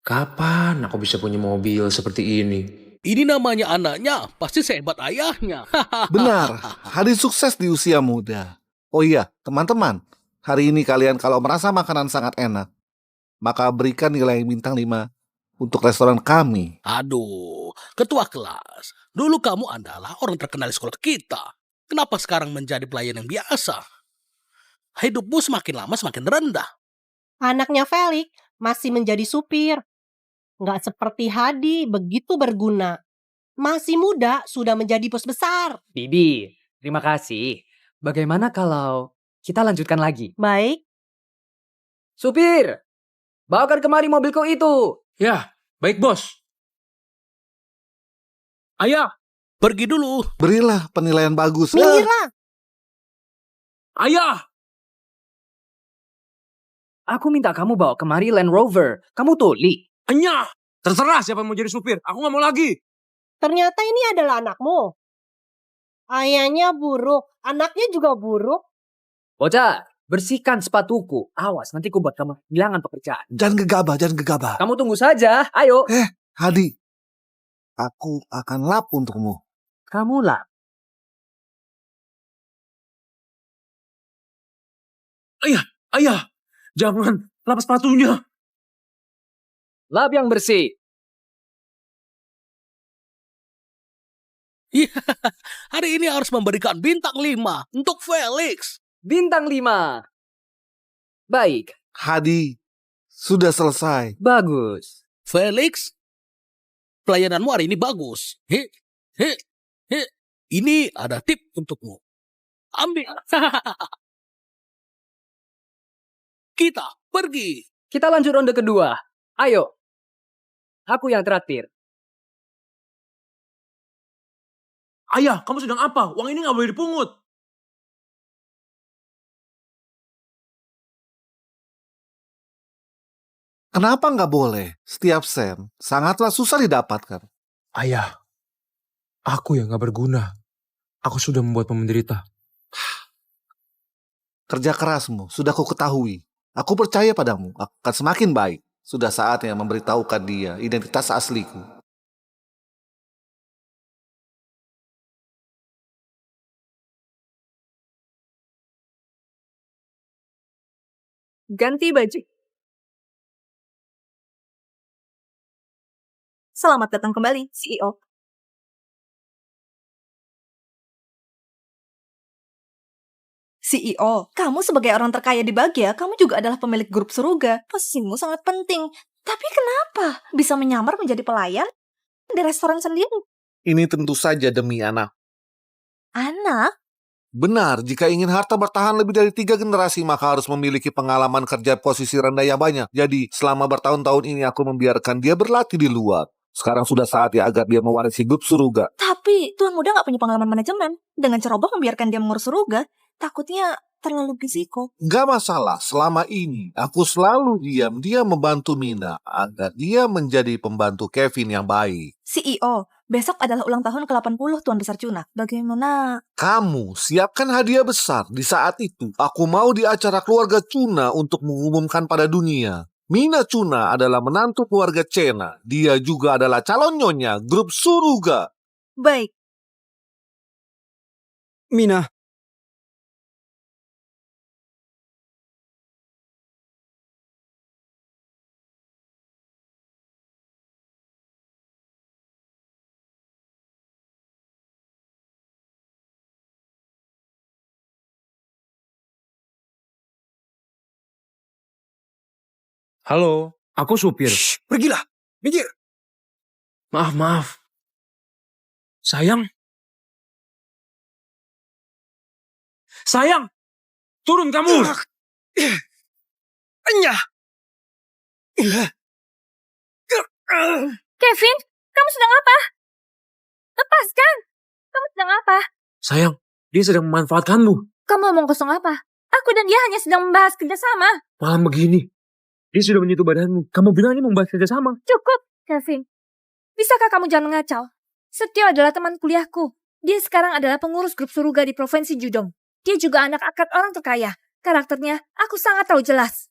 Kapan aku bisa punya mobil seperti ini? Ini namanya anaknya, pasti sehebat ayahnya. Benar, Hadi sukses di usia muda. Oh iya, teman-teman, hari ini kalian kalau merasa makanan sangat enak, maka berikan nilai bintang 5 untuk restoran kami. Aduh, ketua kelas. Dulu kamu adalah orang terkenal di sekolah kita. Kenapa sekarang menjadi pelayan yang biasa? Hidupmu semakin lama semakin rendah. Anaknya Felix masih menjadi supir. Nggak seperti Hadi begitu berguna. Masih muda sudah menjadi bos besar. Bibi, terima kasih. Bagaimana kalau kita lanjutkan lagi? Baik, Supir, bawakan kemari mobilku itu. Ya, baik bos. Ayah, pergi dulu. Berilah penilaian bagus. minggirlah. Ayah, Aku minta kamu bawa kemari Land Rover. Kamu tuli. Enya, terserah siapa yang mau jadi supir. Aku nggak mau lagi. Ternyata ini adalah anakmu. Ayahnya buruk, anaknya juga buruk. Bocah, bersihkan sepatuku. Awas, nanti ku buat kamu kehilangan pekerjaan. Jangan gegabah. Kamu tunggu saja, ayo. Hadi, aku akan lap untukmu. Kamu lah. Ayah, jangan lepas sepatunya. Lap yang bersih. hari ini harus memberikan bintang 5 untuk Felix. Bintang 5. Baik, Hadi, sudah selesai. bagus. Felix, pelayananmu hari ini bagus. He. Ini ada tip untukmu. Ambil. Kita pergi. Kita lanjut ronde kedua. Ayo. Aku yang terakhir. Ayah, kamu sedang apa? Uang ini nggak boleh dipungut. Kenapa nggak boleh? Setiap sen sangatlah susah didapatkan. Ayah, aku yang nggak berguna. Aku sudah membuatmu menderita. Kerja kerasmu sudah ku ketahui. Aku percaya padamu akan semakin baik. Sudah saatnya memberitahukan dia identitas asliku. Ganti baju. Selamat datang kembali, CEO. CEO, kamu sebagai orang terkaya di Bahagia, kamu juga adalah pemilik grup Suruga. Posisimu sangat penting. Tapi kenapa bisa menyamar menjadi pelayan di restoran sendiri? Ini tentu saja demi anak. Anak? Benar, jika ingin harta bertahan lebih dari 3 generasi, maka harus memiliki pengalaman kerja posisi rendah yang banyak. Jadi, selama bertahun-tahun ini aku membiarkan dia berlatih di luar. Sekarang sudah saatnya agar dia mewarisi grup Suruga. Tapi Tuan Muda nggak punya pengalaman manajemen. Dengan ceroboh membiarkan dia mengurus Suruga, takutnya terlalu risiko. Gak masalah, selama ini aku selalu diam. Dia membantu Mina agar dia menjadi pembantu Kevin yang baik. CEO, besok adalah ulang tahun ke-80 Tuan Besar Cuna. Bagaimana? Kamu siapkan hadiah besar. Di saat itu, aku mau di acara keluarga Cuna untuk mengumumkan pada dunia. Mina Cuna adalah menantu keluarga Cena. Dia juga adalah calon nyonya grup Suruga. Baik. Mina, Halo, aku supir. pergilah. Minggir. Maaf. Sayang, turun kamu. Enyah. Kevin, kamu sedang apa? Lepaskan. Kamu sedang apa? Sayang, dia sedang memanfaatkanmu. Kamu ngomong kosong apa? Aku dan dia hanya sedang membahas kerjasama. Malam begini, dia sudah menyentuh badanmu. Kamu bilang ini membahas kerjasama. Cukup, Kevin. Bisakah kamu jangan mengacau? Setio adalah teman kuliahku. Dia sekarang adalah pengurus grup Suruga di Provinsi Judong. Dia juga anak angkat orang terkaya. Karakternya aku sangat tahu jelas.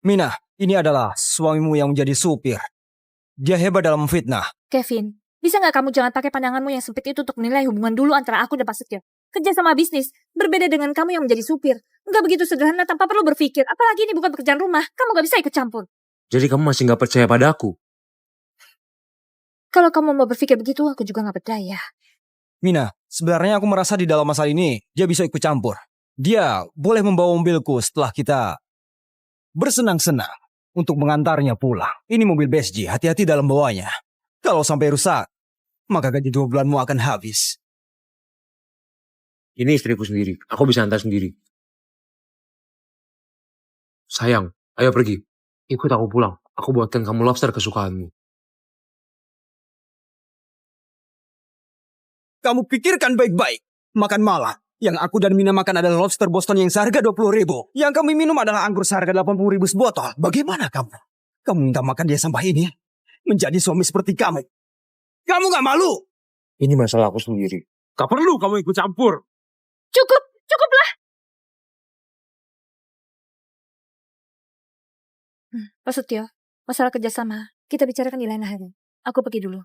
Mina, ini adalah suamimu yang menjadi supir. Dia hebat dalam memfitnah. Kevin, bisa nggak kamu jangan pakai pandanganmu yang sempit itu untuk menilai hubungan dulu antara aku dan Pak Setio? Kerja sama bisnis, berbeda dengan kamu yang menjadi supir. Nggak begitu sederhana tanpa perlu berpikir. Apalagi ini bukan pekerjaan rumah, kamu nggak bisa ikut campur. Jadi kamu masih gak percaya padaku? Kalau kamu mau berpikir begitu, aku juga nggak berdaya. Mina, sebenarnya aku merasa di dalam masalah ini, dia bisa ikut campur. Dia boleh membawa mobilku setelah kita bersenang-senang untuk mengantarnya pulang. Ini mobil BSG, hati-hati dalam bawanya. Kalau sampai rusak, maka gaji 2 bulanmu akan habis. Ini istriku sendiri. Aku bisa antar sendiri. Sayang, ayo pergi. Ikut aku pulang. Aku buatkan kamu lobster kesukaanmu. Kamu pikirkan baik-baik. Makan malam. Yang aku dan Mina makan adalah lobster Boston yang seharga 20.000. Yang kami minum adalah anggur seharga 80.000 sebotol. Bagaimana kamu? Kamu minta makan dia sampah ini? Menjadi suami seperti kamu. Kamu gak malu? Ini masalah aku sendiri. Gak perlu kamu ikut campur. Cukuplah. Pak Setio, masalah kerjasama, kita bicarakan di lain hari. Aku pergi dulu.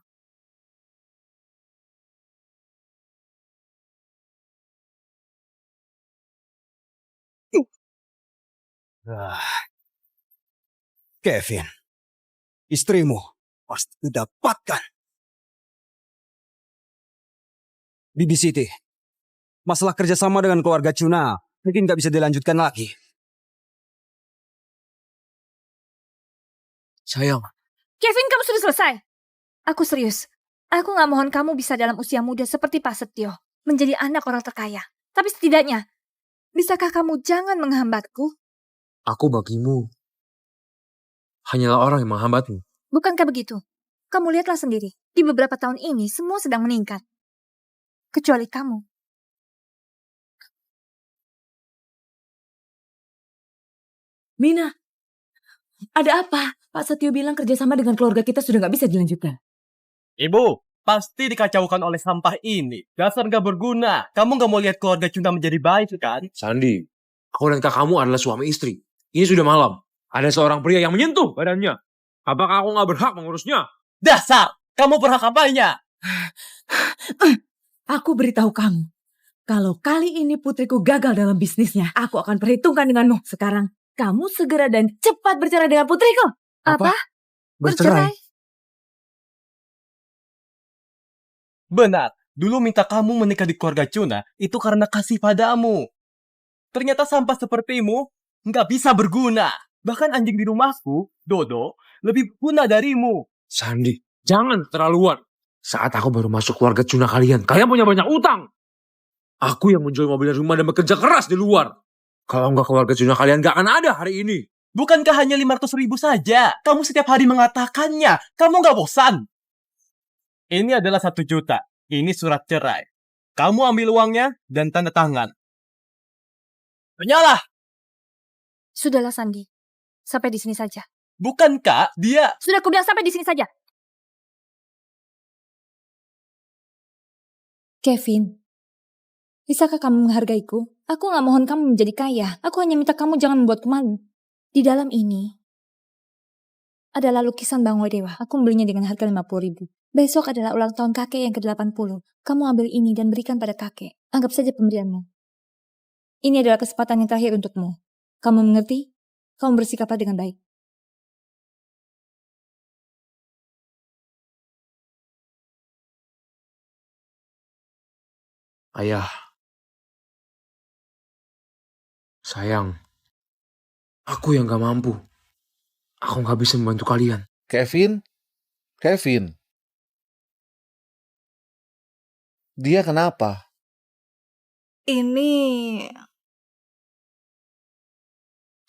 Kevin, istrimu pasti didapatkan. Bibi Siti, masalah kerjasama dengan keluarga Cuna mungkin gak bisa dilanjutkan lagi. Sayang, Kevin, kamu sudah selesai. Aku serius. Aku gak mohon kamu bisa dalam usia muda seperti Pak Setio, menjadi anak orang terkaya. Tapi setidaknya, bisakah kamu jangan menghambatku? aku bagimu hanyalah orang yang menghambatmu. Bukankah begitu? Kamu lihatlah sendiri, di beberapa tahun ini semua sedang meningkat. Kecuali kamu. Mina, ada apa? Pak Setio bilang kerjasama dengan keluarga kita sudah nggak bisa dilanjutkan. Ibu, pasti dikacaukan oleh sampah ini. Dasar gak berguna. Kamu gak mau lihat keluarga Cuna menjadi baik, kan? Sandi, aku dan kakakmu adalah suami istri. Ini sudah malam. Ada seorang pria yang menyentuh badannya. Apakah aku gak berhak mengurusnya? Dasar! Kamu berhak apanya? Aku beritahu kamu, kalau kali ini putriku gagal dalam bisnisnya, aku akan perhitungkan denganmu. Sekarang, kamu segera dan cepat bercerai dengan putriku. Apa? Bercerai? Benar. Dulu minta kamu menikah di keluarga Cuna, itu karena kasih padamu. Ternyata sampah sepertimu nggak bisa berguna. Bahkan anjing di rumahku, Dodo, lebih berguna darimu. Sandi, jangan keterlaluan. Saat aku baru masuk keluarga Cuna kalian punya banyak utang. Aku yang menjual mobil dan rumah dan bekerja keras di luar. Kalau enggak keluarga Cuna kalian gak akan ada hari ini. Bukankah hanya 500.000 saja? Kamu setiap hari mengatakannya. Kamu nggak bosan? Ini adalah 1 juta. Ini surat cerai. Kamu ambil uangnya dan tanda tangan. Penyalah! Sudahlah, Sandi. Sampai di sini saja. Bukankah dia... Sudah kubilang sampai di sini saja. Kevin, bisakah kamu menghargaiku? Aku gak mohon kamu menjadi kaya. Aku hanya minta kamu jangan membuatku malu. Di dalam ini adalah lukisan Bang Wedewa. Aku membelinya dengan harga 50.000. Besok adalah ulang tahun kakek yang ke-80. Kamu ambil ini dan berikan pada kakek. Anggap saja pemberianmu. Ini adalah kesempatan yang terakhir untukmu. Kamu mengerti? Kamu bersikaplah dengan baik. Ayah. Sayang. Aku yang gak mampu. Aku gak bisa membantu kalian. Kevin? Dia kenapa? Ini...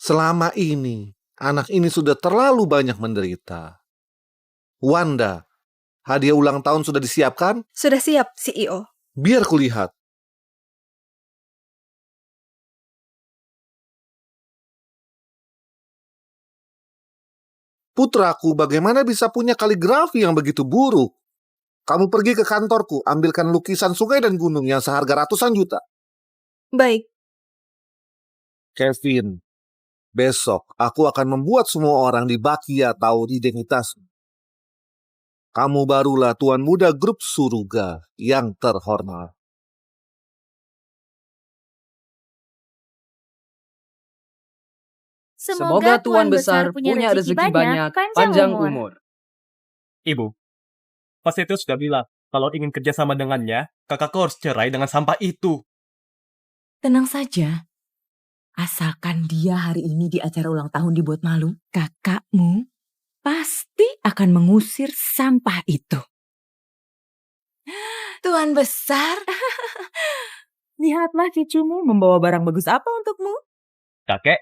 Selama ini, anak ini sudah terlalu banyak menderita. Wanda, hadiah ulang tahun sudah disiapkan? Sudah siap, CEO. Biar kulihat. Putraku, bagaimana bisa punya kaligrafi yang begitu buruk? Kamu pergi ke kantorku, ambilkan lukisan sungai dan gunung yang seharga ratusan juta. Baik. Kevin, besok aku akan membuat semua orang di Bakia tahu identitasmu. Kamu barulah Tuan Muda Grup Suruga yang terhormat. Semoga Tuan Besar punya rezeki banyak, panjang umur. Ibu, Pak Setio sudah bilang, kalau ingin kerjasama dengannya, kakakku harus cerai dengan sampah itu. Tenang saja. Asalkan dia hari ini di acara ulang tahun dibuat malu, kakakmu pasti akan mengusir sampah itu. Tuan Besar, lihatlah cucumu membawa barang bagus apa untukmu. Kakek,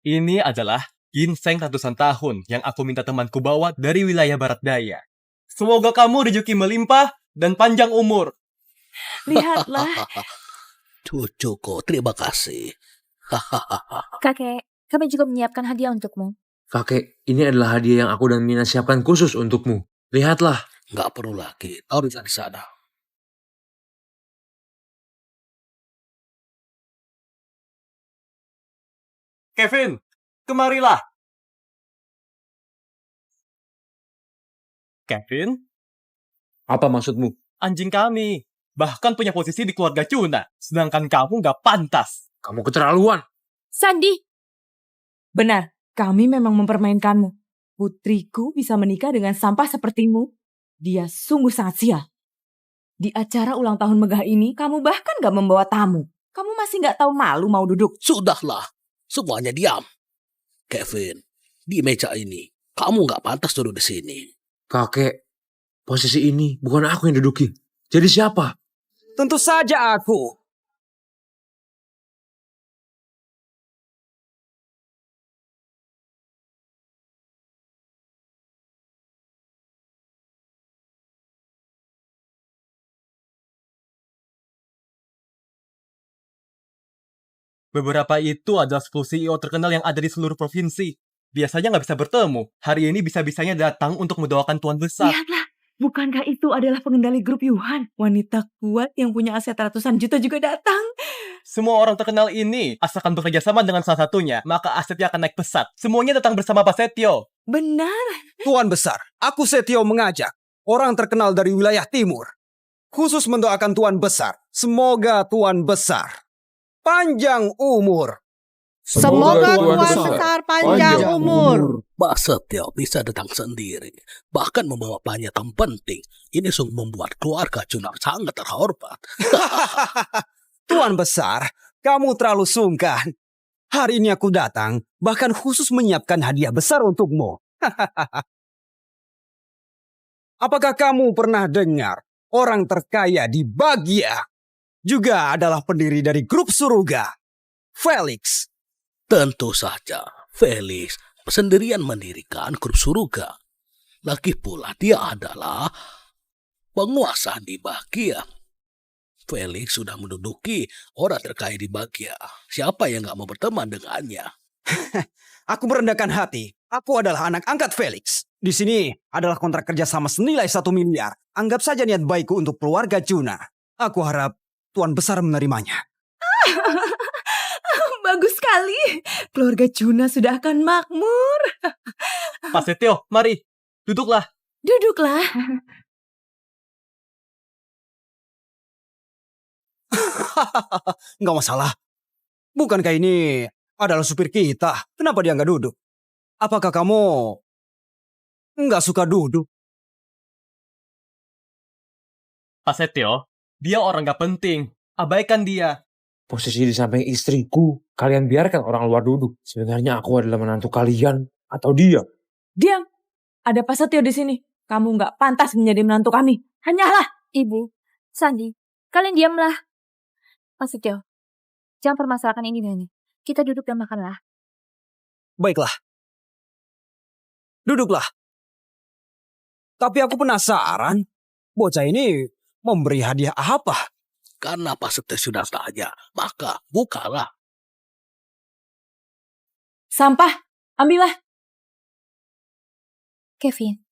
ini adalah ginseng ratusan tahun yang aku minta temanku bawa dari wilayah barat daya. Semoga kamu rezeki melimpah dan panjang umur. Lihatlah. Cucuku, terima kasih. Kakek, kami juga menyiapkan hadiah untukmu. Kakek, ini adalah hadiah yang aku dan Mina siapkan khusus untukmu. Lihatlah. Nggak perlu lagi, taruh di sana. Kevin, kemarilah. Kevin, Apa maksudmu? anjing kami. Bahkan punya posisi di keluarga Cuna. Sedangkan kamu nggak pantas. Kamu keterlaluan. Sandi, Benar, kami memang mempermainkanmu. Putriku bisa menikah dengan sampah sepertimu. Dia sungguh sangat sial. Di acara ulang tahun megah ini, kamu bahkan gak membawa tamu. Kamu masih gak tahu malu mau duduk. Sudahlah, semuanya diam. Kevin, di meja ini, kamu nggak pantas duduk di sini. Kakek, posisi ini bukan aku yang duduki. Jadi siapa? Tentu saja aku. Beberapa itu adalah 10 CEO terkenal yang ada di seluruh provinsi. Biasanya nggak bisa bertemu. Hari ini bisa-bisanya datang untuk mendoakan Tuan Besar. Lihatlah, bukankah itu adalah pengendali grup Yuhan? Wanita kuat yang punya aset ratusan juta juga datang. Semua orang terkenal ini, asalkan bekerja sama dengan salah satunya, maka asetnya akan naik pesat. Semuanya datang bersama Pak Setio. Benar. Tuan Besar, aku Setio mengajak orang terkenal dari wilayah timur. Khusus mendoakan Tuan Besar. Semoga Tuan Besar panjang umur. Semoga Tuan Besar panjang umur. Pak Setio bisa datang sendiri, bahkan membawa pernyataan penting. Ini sungguh membuat keluarga Cuna sangat terhormat. Tuan Besar, kamu terlalu sungkan. Hari ini aku datang, bahkan khusus menyiapkan hadiah besar untukmu. Apakah kamu pernah dengar orang terkaya di Bagia juga adalah pendiri dari grup Suruga? Felix. Tentu saja, Felix sendirian mendirikan grup Suruga. Lagi pula dia adalah penguasa di Bagia. Felix sudah menduduki orang terkaya di Bagia. Siapa yang gak mau berteman dengannya? Aku merendahkan hati. Aku adalah anak angkat Felix. Di sini adalah kontrak kerja sama senilai 1 miliar. Anggap saja niat baikku untuk keluarga Cuna. Aku harap Tuan Besar menerimanya. Bagus sekali. Keluarga Cuna sudah akan makmur. Pak Setio, mari, duduklah. Duduklah. Nggak masalah. Bukankah ini adalah supir kita? Kenapa dia nggak duduk? Apakah kamu nggak suka duduk? Pak Setio, dia orang gak penting. Abaikan dia. Posisi di samping istriku. Kalian biarkan orang luar duduk. Sebenarnya aku adalah menantu kalian. Atau dia. Diam. Ada Pak Setio di sini. Kamu nggak pantas menjadi menantu kami. Hanyalah. Ibu, Sandi, kalian diamlah. Pak Setio, jangan permasalahkan ini dengan ini. Kita duduk dan makanlah. Baiklah. Duduklah. Tapi aku penasaran. Bocah ini memberi hadiah apa? Karena Pak Setio sudah tanya, maka bukalah. Sampah. Ambillah. Kevin,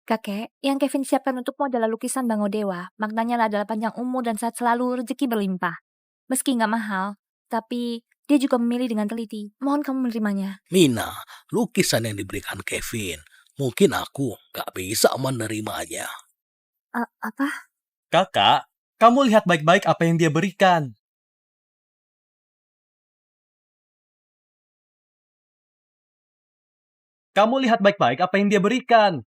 Kakek, yang Kevin siapkan untukmu adalah lukisan Bango Dewa. Maknanya adalah panjang umur dan sehat selalu, rezeki berlimpah. Meski nggak mahal, tapi dia juga memilih dengan teliti. Mohon kamu menerimanya. Mina, lukisan yang diberikan Kevin, mungkin aku gak bisa menerimanya. Apa? Kakak, kamu lihat baik-baik apa yang dia berikan. Kamu lihat baik-baik apa yang dia berikan.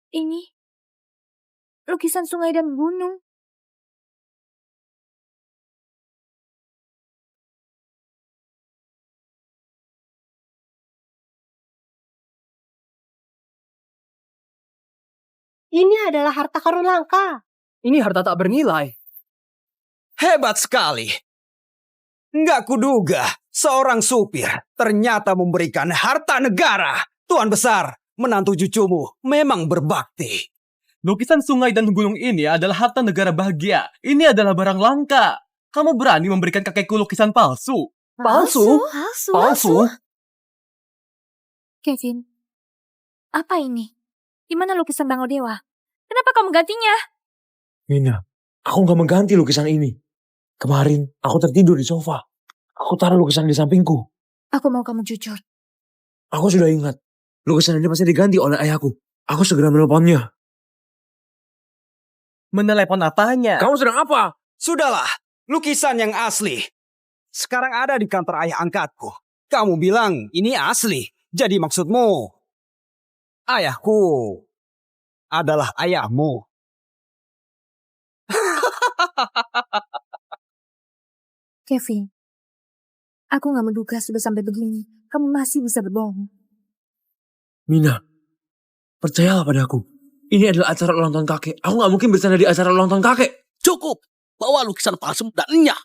Ini lukisan sungai dan gunung. Ini adalah harta karun langka. Ini harta tak bernilai. Hebat sekali. Nggak kuduga seorang supir ternyata memberikan harta negara. Tuan besar, menantu cucumu memang berbakti. Lukisan sungai dan gunung ini adalah harta negara bahagia. Ini adalah barang langka. Kamu berani memberikan kakekku lukisan palsu? Palsu? Palsu? Kevin, apa ini? Di mana lukisan Bango Dewa? Kenapa kamu gantinya? Mina, aku nggak mengganti lukisan ini. Kemarin aku tertidur di sofa. Aku taruh lukisan di sampingku. Aku mau kamu jujur. Aku sudah ingat. Lukisan ini pasti diganti oleh ayahku. Aku segera menelponnya. Menelepon apanya? Kamu sedang apa? Sudahlah, lukisan yang asli. Sekarang ada di kantor ayah angkatku. Kamu bilang ini asli. Jadi maksudmu, ayahku adalah ayahmu. Kevin, aku gak menduga sudah sampai begini. Kamu masih bisa berbohong. Mina, percayalah padaku. Ini adalah acara ulang tahun kakek. Aku gak mungkin bersandar di acara ulang tahun kakek. Cukup, bawa lukisan palsu dan enyah.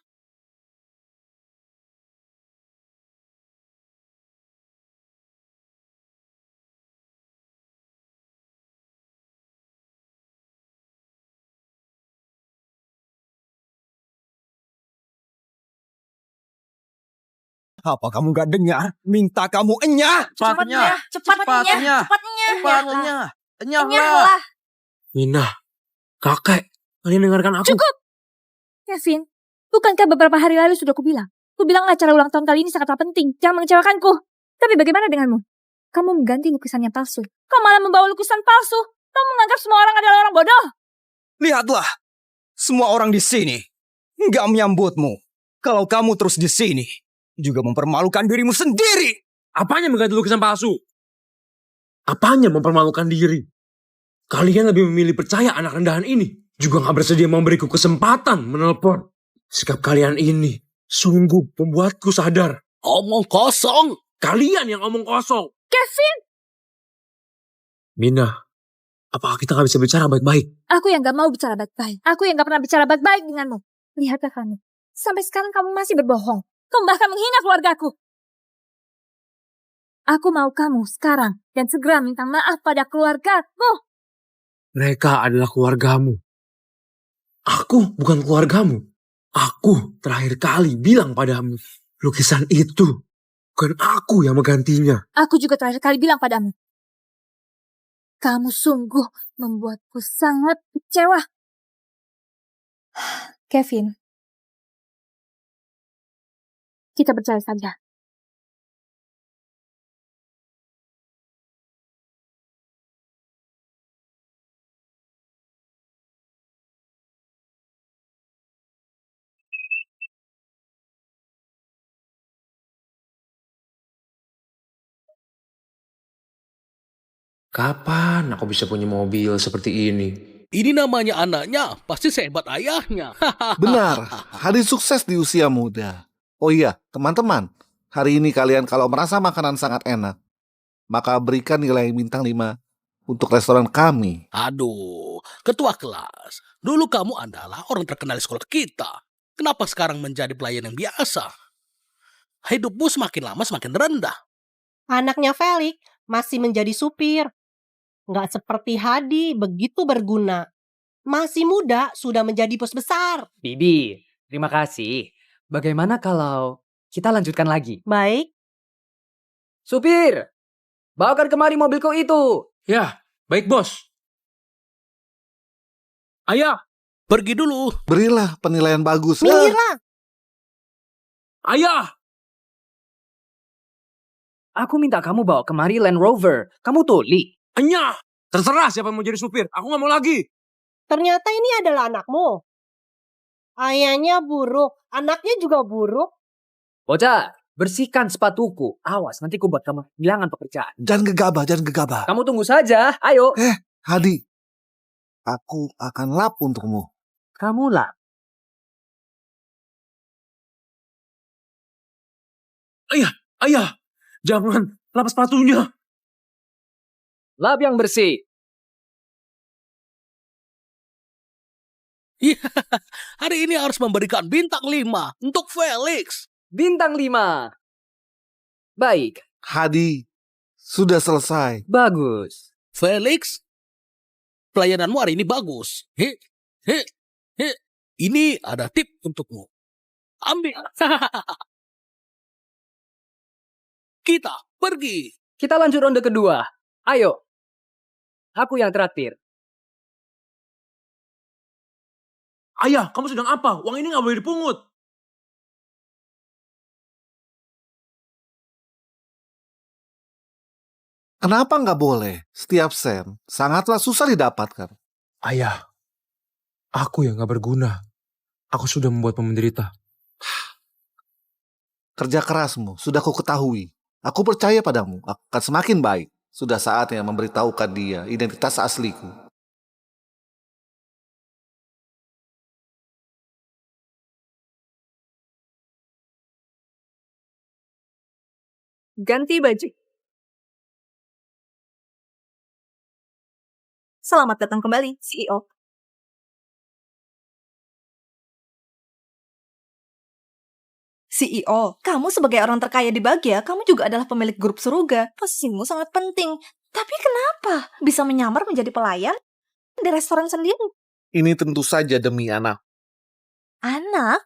Apa kamu gak dengar? Minta kamu enyah. Cepatnya. Enyahlah. Mina, kakek, kalian dengarkan aku. Cukup! Kevin, bukankah beberapa hari lalu sudah kubilang? Kubilang acara ulang tahun kali ini sangatlah penting. Jangan mengecewakanku. Tapi bagaimana denganmu? Kamu mengganti lukisan yang palsu. Kau malah membawa lukisan palsu. Kamu menganggap semua orang adalah orang bodoh. Lihatlah, semua orang di sini nggak menyambutmu. Kalau kamu terus di sini, juga mempermalukan dirimu sendiri. Apanya mengganti lukisan palsu? Apanya mempermalukan diri? Kalian lebih memilih percaya anak rendahan ini. Juga gak bersedia memberiku kesempatan menelpon. Sikap kalian ini sungguh membuatku sadar. Omong kosong. Kalian yang omong kosong. Kevin! Mina, apakah kita gak bisa bicara baik-baik? Aku yang gak mau bicara baik-baik. Aku yang gak pernah bicara baik-baik denganmu. Lihatlah kamu. Sampai sekarang kamu masih berbohong. Kamu bahkan menghina keluargaku. Aku mau kamu sekarang dan segera minta maaf pada keluargaku. Mereka adalah keluargamu. Aku bukan keluargamu. Aku terakhir kali bilang padamu, lukisan itu bukan aku yang menggantinya. Aku juga terakhir kali bilang padamu. Kamu sungguh membuatku sangat kecewa. Kevin, kita percaya saja. Kapan aku bisa punya mobil seperti ini? Ini namanya anaknya, pasti sehebat ayahnya. Benar, hari sukses di usia muda. Oh iya, teman-teman, hari ini kalian kalau merasa makanan sangat enak, maka berikan nilai bintang 5 untuk restoran kami. Aduh, ketua kelas. Dulu kamu adalah orang terkenal di sekolah kita. Kenapa sekarang menjadi pelayan yang biasa? Hidupmu semakin lama semakin rendah. Anaknya Felix masih menjadi supir. Nggak seperti Hadi begitu berguna. Masih muda sudah menjadi bos besar. Bibi, terima kasih. Bagaimana kalau kita lanjutkan lagi? Baik, Supir, bawakan kemari mobilku itu. Ya, baik bos. Ayah, Pergi dulu. Berilah penilaian bagus. Minggirlah. ayah. Aku minta kamu bawa kemari Land Rover. Kamu tuli. Enya, terserah siapa yang mau jadi supir. Aku nggak mau lagi. Ternyata ini adalah anakmu. Ayahnya buruk, anaknya juga buruk. Bocah, bersihkan sepatuku. Awas, nanti ku buat kamu kehilangan pekerjaan. Jangan gegabah, jangan gegabah. Kamu tunggu saja. Ayo. Hadi, aku akan lap untukmu. Kamu lah. Ayah, jangan lapas sepatunya. Lap yang bersih. Hari ini harus memberikan bintang 5 untuk Felix. Bintang 5. Baik, Hadi, sudah selesai. bagus. Felix, pelayananmu hari ini bagus. He. Ini ada tip untukmu. Ambil. Kita pergi. Kita lanjut ronde kedua. Ayo. Aku yang terakhir. Ayah, kamu sedang apa? Uang ini nggak boleh dipungut. Kenapa nggak boleh? Setiap sen sangatlah susah didapatkan. Ayah, aku yang nggak berguna. Aku sudah membuat menderita. Kerja kerasmu sudah ku ketahui. Aku percaya padamu akan semakin baik. Sudah saatnya memberitahukan dia identitas asliku. Ganti baju. Selamat datang kembali, CEO. CEO, kamu sebagai orang terkaya di Bahagia, kamu juga adalah pemilik grup Suruga. Posisimu sangat penting. Tapi kenapa bisa menyamar menjadi pelayan di restoran sendiri? Ini tentu saja demi anak. Anak?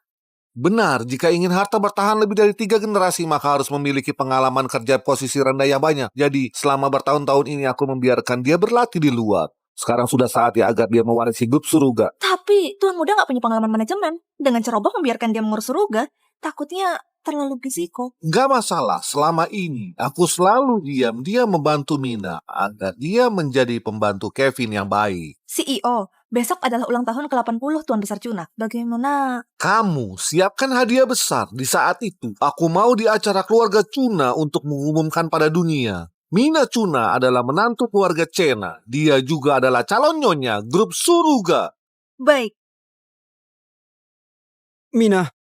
Benar, jika ingin harta bertahan lebih dari 3 generasi, maka harus memiliki pengalaman kerja posisi rendah yang banyak. Jadi, selama bertahun-tahun ini aku membiarkan dia berlatih di luar. Sekarang sudah saatnya agar dia mewarisi grup Suruga. Tapi Tuan Muda nggak punya pengalaman manajemen. Dengan ceroboh membiarkan dia mengurus Suruga, takutnya terlalu berisiko. Nggak masalah, selama ini aku selalu diam. Dia membantu Mina agar dia menjadi pembantu Kevin yang baik. CEO, besok adalah ulang tahun ke-80 Tuan Besar Cuna. Bagaimana? Kamu siapkan hadiah besar. Di saat itu, aku mau di acara keluarga Cuna untuk mengumumkan pada dunia. Mina Cuna adalah menantu keluarga Cena. Dia juga adalah calon nyonya grup Suruga. Baik. Mina,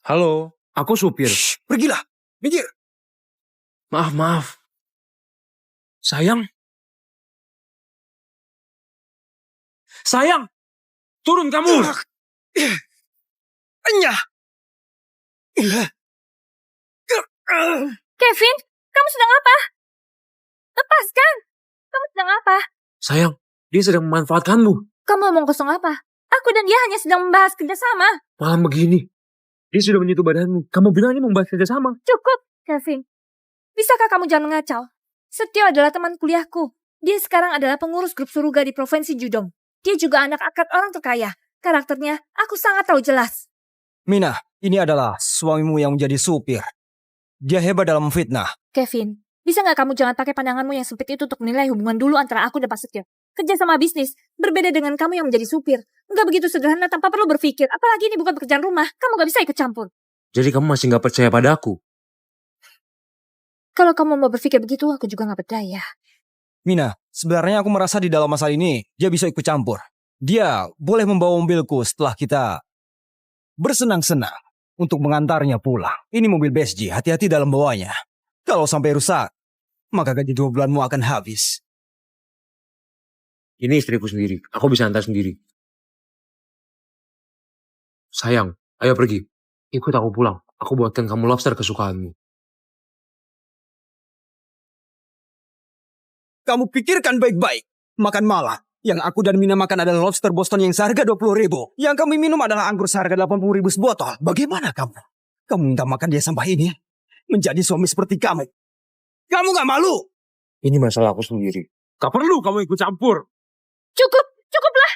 Halo, aku supir. pergilah. Minggir. Maaf. Sayang. Sayang, turun kamu. Enya. Kevin, kamu sedang apa? Lepaskan. Kamu sedang apa? Sayang, dia sedang memanfaatkanmu. Kamu ngomong kosong apa? Aku dan dia hanya sedang membahas kerjasama. Malam begini, dia sudah menyentuh badanmu. Kamu bilang ini membahas kerjasama. Cukup, Kevin. Bisakah kamu jangan mengacau? Setio adalah teman kuliahku. Dia sekarang adalah pengurus grup Suruga di Provinsi Judong. Dia juga anak angkat orang terkaya. Karakternya aku sangat tahu jelas. Mina, ini adalah suamimu yang menjadi supir. Dia hebat dalam fitnah. Kevin, bisa nggak kamu jangan pakai pandanganmu yang sempit itu untuk menilai hubungan dulu antara aku dan Pak Setio? Kerja sama bisnis, berbeda dengan kamu yang menjadi supir. Nggak begitu sederhana tanpa perlu berpikir. Apalagi ini bukan pekerjaan rumah, kamu nggak bisa ikut campur. Jadi kamu masih nggak percaya pada aku? Kalau kamu mau berpikir begitu, aku juga nggak berdaya. Mina, sebenarnya aku merasa di dalam masalah ini, dia bisa ikut campur. Dia boleh membawa mobilku setelah kita bersenang-senang untuk mengantarnya pulang. Ini mobil BSG, hati-hati dalam bawanya. Kalau sampai rusak, maka gaji 2 bulanmu akan habis. Ini istriku sendiri. Aku bisa antar sendiri. Sayang, Ayo pergi. Ikut aku pulang. Aku buatkan kamu lobster kesukaanmu. Kamu pikirkan baik-baik. Makan malam. Yang aku dan Mina makan adalah lobster Boston yang seharga 20.000. Yang kami minum adalah anggur seharga 80.000 sebotol. Bagaimana kamu? Kamu minta makan dia sampah ini? Menjadi suami seperti kamu. Kamu gak malu? Ini masalah aku sendiri. Gak perlu kamu ikut campur. Cukup, cukuplah.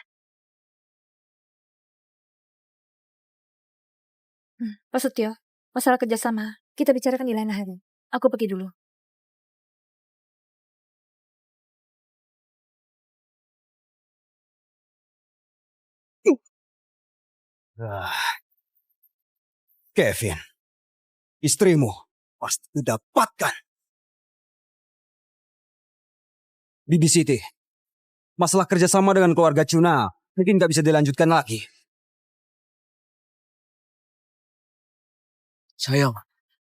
Pak Setio, masalah kerjasama kita bicarakan di lain hari. Aku pergi dulu. Kevin, istrimu pasti didapatkan. Bibi Siti, masalah kerjasama dengan keluarga Cuna mungkin gak bisa dilanjutkan lagi. Sayang,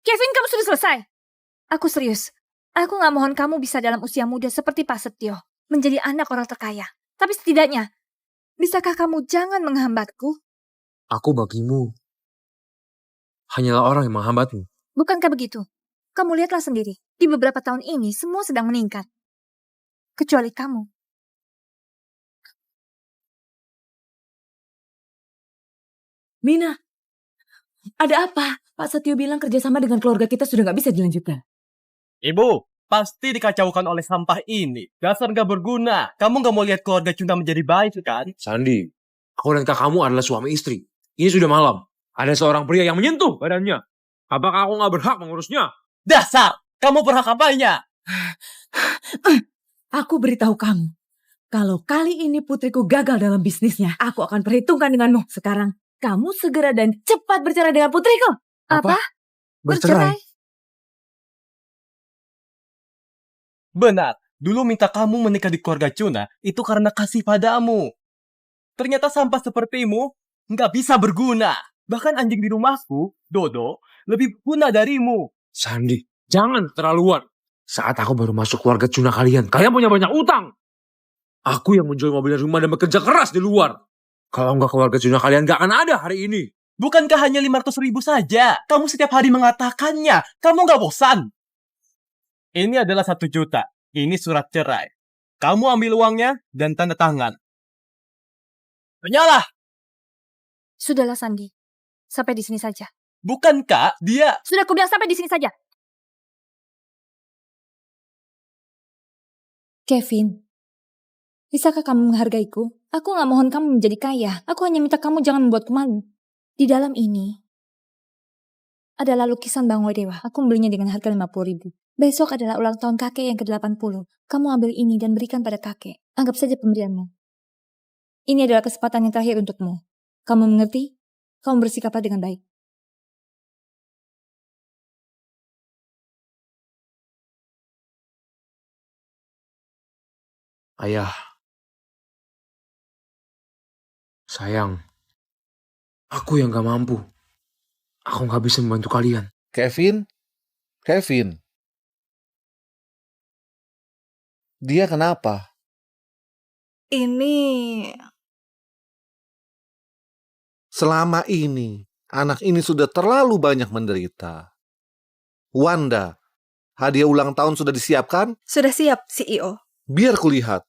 Kevin, kamu sudah selesai. Aku serius. Aku gak mohon kamu bisa dalam usia muda seperti Pak Setio menjadi anak orang terkaya. Tapi setidaknya, bisakah kamu jangan menghambatku? aku bagimu hanyalah orang yang menghambatmu. Bukankah begitu? Kamu lihatlah sendiri. Di beberapa tahun ini semua sedang meningkat. Kecuali kamu. Mina, ada apa? Pak Setio bilang kerjasama dengan keluarga kita sudah gak bisa dilanjutkan. Ibu, pasti dikacaukan oleh sampah ini. Dasar gak berguna. Kamu gak mau lihat keluarga Cuna menjadi baik kan? Sandi, aku dan kakakmu adalah suami istri. Ini sudah malam. Ada seorang pria yang menyentuh badannya. Apakah aku gak berhak mengurusnya? Dasar! Kamu berhak apanya? Aku beritahu kamu, kalau kali ini putriku gagal dalam bisnisnya, aku akan perhitungkan denganmu. Sekarang, kamu segera dan cepat bercerai dengan putriku. Apa? Bercerai? Benar, dulu minta kamu menikah di keluarga Cuna itu karena kasih padamu. Ternyata sampah sepertimu nggak bisa berguna. Bahkan anjing di rumahku, Dodo, lebih berguna darimu. Sandi, jangan terlaluan. Saat aku baru masuk keluarga Cuna kalian punya banyak utang. Aku yang menjual mobil dan rumah dan bekerja keras di luar. Kalau enggak keluarga Cuna kalian gak akan ada hari ini. Bukankah hanya 500.000 saja? Kamu setiap hari mengatakannya. Kamu nggak bosan? Ini adalah 1 juta. Ini surat cerai. Kamu ambil uangnya dan tanda tangan. Penyalah! Sudahlah Sandi. Sampai di sini saja. Bukankah dia... Sudah aku bilang sampai di sini saja. Kevin, bisakah kamu menghargaiku? Aku gak mohon kamu menjadi kaya. Aku hanya minta kamu jangan membuatku malu. Di dalam ini adalah lukisan Bang Dewa. Aku membelinya dengan harga 50.000. Besok adalah ulang tahun kakek yang ke-80. Kamu ambil ini dan berikan pada kakek. Anggap saja pemberianmu. Ini adalah kesempatan yang terakhir untukmu. Kamu mengerti? Kamu bersikaplah dengan baik. Ayah. Sayang. Aku yang gak mampu. Aku gak bisa membantu kalian. Kevin? Dia kenapa? Ini Selama ini, anak ini sudah terlalu banyak menderita. Wanda, hadiah ulang tahun sudah disiapkan? sudah siap, CEO. Biar kulihat.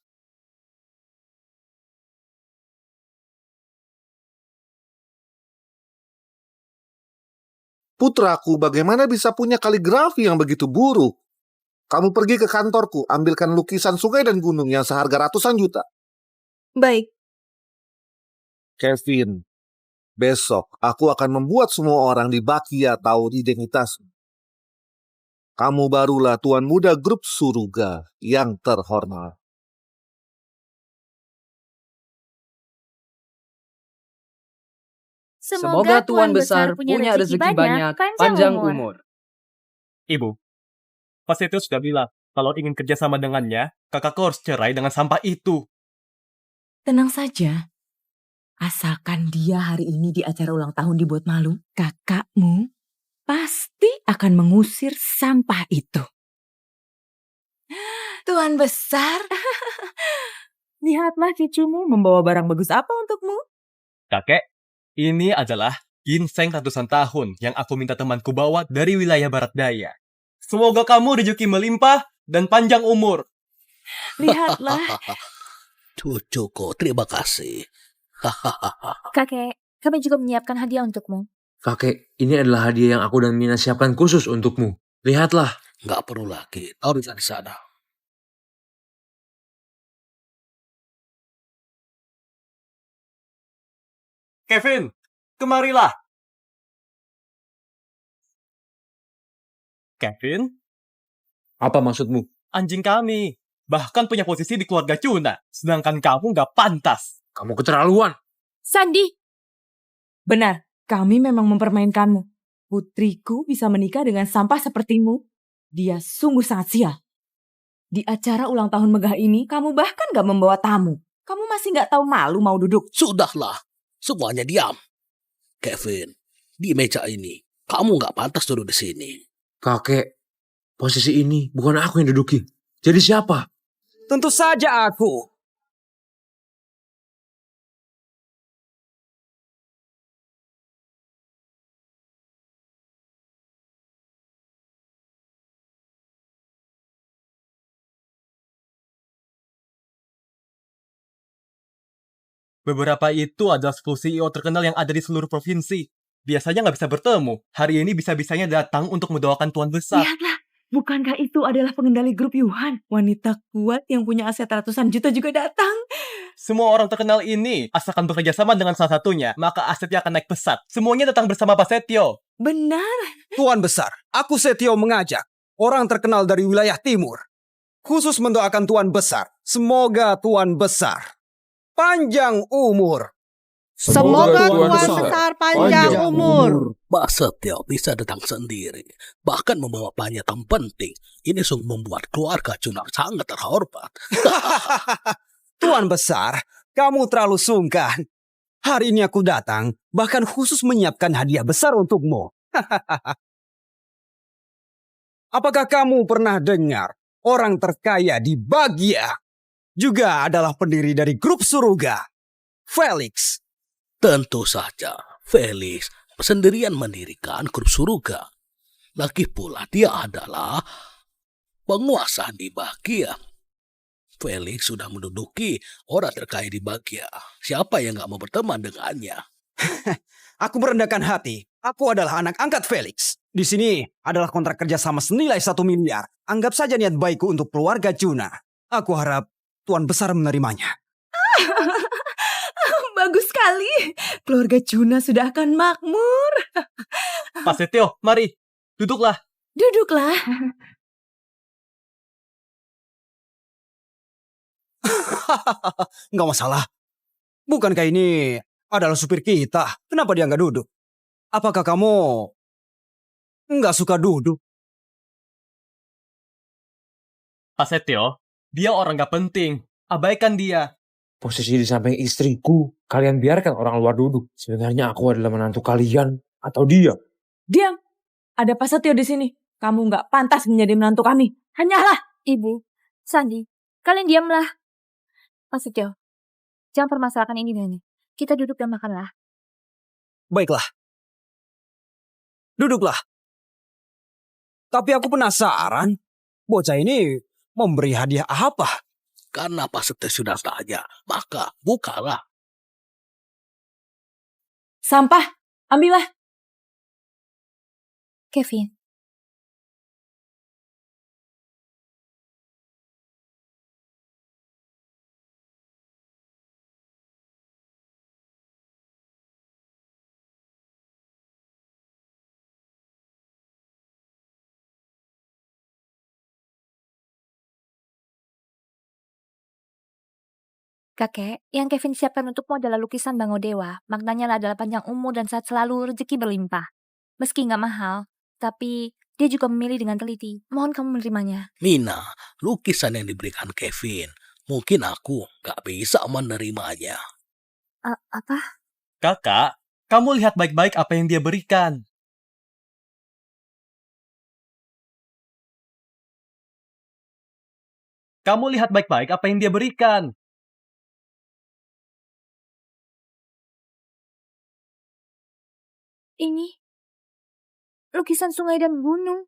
Putraku, bagaimana bisa punya kaligrafi yang begitu buruk? Kamu pergi ke kantorku, ambilkan lukisan sungai dan gunung yang seharga ratusan juta. Baik, Kevin, besok aku akan membuat semua orang di Bakia tahu identitasmu. Kamu barulah tuan muda grup Suruga yang terhormat. Semoga Tuan Besar punya rezeki banyak, panjang umur. Ibu, Pak Setio sudah bilang, kalau ingin kerjasama dengannya, kakakku harus cerai dengan sampah itu. Tenang saja. Asalkan dia hari ini di acara ulang tahun dibuat malu, kakakmu pasti akan mengusir sampah itu. Tuan Besar, lihatlah cucumu membawa barang bagus apa untukmu. Kakek, ini adalah ginseng ratusan tahun yang aku minta temanku bawa dari wilayah barat daya. Semoga kamu rezeki melimpah dan panjang umur. Lihatlah, Cucuku, terima kasih. Kakek, kami juga menyiapkan hadiah untukmu. Kakek, ini adalah hadiah yang aku dan Mina siapkan khusus untukmu. Lihatlah. Nggak perlu lagi, taruh di sana. Kevin, kemarilah. Kevin, Apa maksudmu? anjing kami. Bahkan punya posisi di keluarga Cuna. Sedangkan kamu nggak pantas. Kamu keterlaluan. Sandi, benar, kami memang mempermainkanmu. Putriku bisa menikah dengan sampah sepertimu. Dia sungguh sangat sial. Di acara ulang tahun megah ini, kamu bahkan gak membawa tamu. Kamu masih gak tahu malu mau duduk. Sudahlah, semuanya diam. Kevin, di meja ini, kamu nggak pantas duduk di sini. Kakek, posisi ini bukan aku yang duduki. Jadi siapa? Tentu saja aku. Beberapa itu adalah 10 CEO terkenal yang ada di seluruh provinsi. Biasanya nggak bisa bertemu. Hari ini bisa-bisanya datang untuk mendoakan Tuan Besar. Lihatlah, bukankah itu adalah pengendali grup Yuhan? Wanita kuat yang punya aset ratusan juta juga datang. Semua orang terkenal ini, asalkan bekerja sama dengan salah satunya, maka asetnya akan naik pesat. Semuanya datang bersama Pak Setio. Benar. Tuan Besar, aku Setio mengajak orang terkenal dari wilayah timur. Khusus mendoakan Tuan Besar. Semoga Tuan Besar panjang umur. Semoga Tuan Besar panjang umur. Pak Setio bisa datang sendiri, bahkan membawa banyak yang penting. Ini sungguh membuat keluarga Cuna sangat terhormat. Tuan Besar, kamu terlalu sungkan. Hari ini aku datang, bahkan khusus menyiapkan hadiah besar untukmu. Apakah kamu pernah dengar orang terkaya di Bagia juga adalah pendiri dari grup Suruga, Felix? Tentu saja, Felix sendirian mendirikan grup Suruga. Lagi pula dia adalah penguasa di Bagia. Felix sudah menduduki orang terkaya di Bagia. Siapa yang gak mau berteman dengannya? Aku merendahkan hati. Aku adalah anak angkat Felix. Di sini adalah kontrak kerja sama senilai 1 miliar. Anggap saja niat baikku untuk keluarga Cuna. Aku harap Tuan Besar menerimanya. Bagus sekali. Keluarga Cuna sudah akan makmur. Pak Setio, mari. Duduklah. Duduklah. Nggak masalah. Bukankah ini adalah supir kita? Kenapa dia nggak duduk? Apakah kamu nggak suka duduk? Pak Setio, dia orang gak penting. Abaikan dia. Posisi di samping istriku. Kalian biarkan orang luar duduk. Sebenarnya aku adalah menantu kalian atau dia. Diam. Ada Pak Setio di sini. Kamu nggak pantas menjadi menantu kami. Hanyalah. Ibu, Sandi, kalian diamlah. Mas Setio, jangan permasalahkan ini dengan kita duduk dan makanlah. Baiklah. Duduklah. Tapi aku penasaran, bocah ini memberi hadiah apa? Karena Pak Setio sudah tanya, maka bukalah. Sampah. Ambillah. Kevin, kakek, yang Kevin siapkan untukmu adalah lukisan Bangodewa. Maknanya adalah panjang umur dan sehat selalu, rezeki berlimpah. Meski nggak mahal, tapi dia juga memilih dengan teliti. Mohon kamu menerimanya. Mina, lukisan yang diberikan Kevin, mungkin aku gak bisa menerimanya. Apa? Kakak, kamu lihat baik-baik apa yang dia berikan. Kamu lihat baik-baik apa yang dia berikan. Ini lukisan sungai dan gunung.